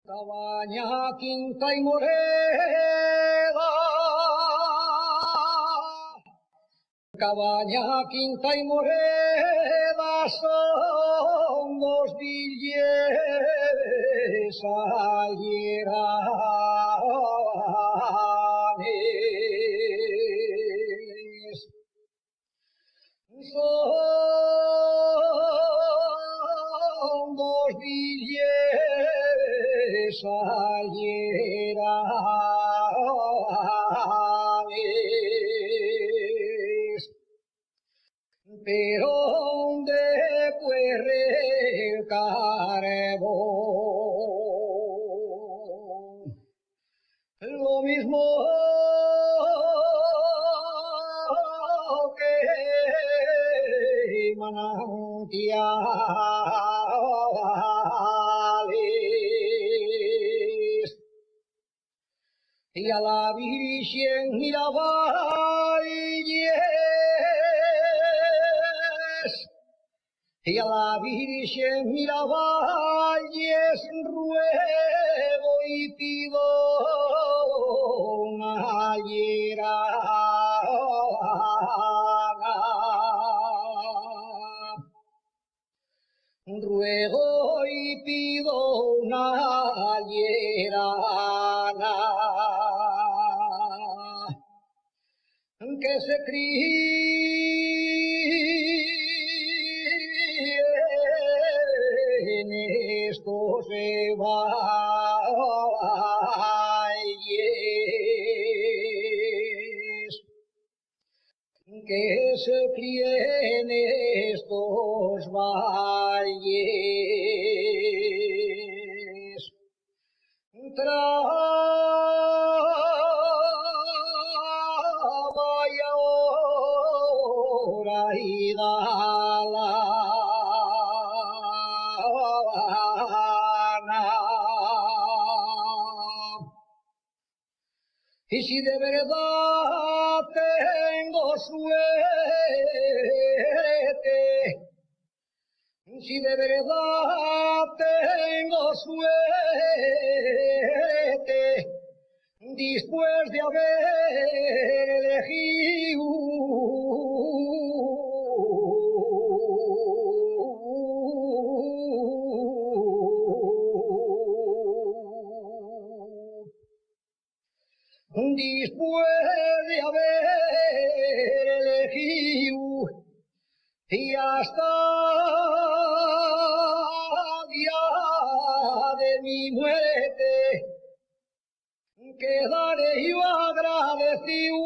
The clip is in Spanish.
Cabaña, quinta y moreda. Cabaña, quinta y moreda son dos villes agueranes. Son dos villes agueranes. Pero donde corre el carbón, lo mismo que manantiales, y a la Virgen miraba y a la Virgen miraba y es ruego y pido una hierana. Ruego y pido una hierana que se críe en estos valles, que se críen estos valles. Vaya ahora y dala. Y si de verdad tengo suerte, si de verdad tengo suerte, después de haber elegido y hasta día de mi muerte quedaré yo agradecido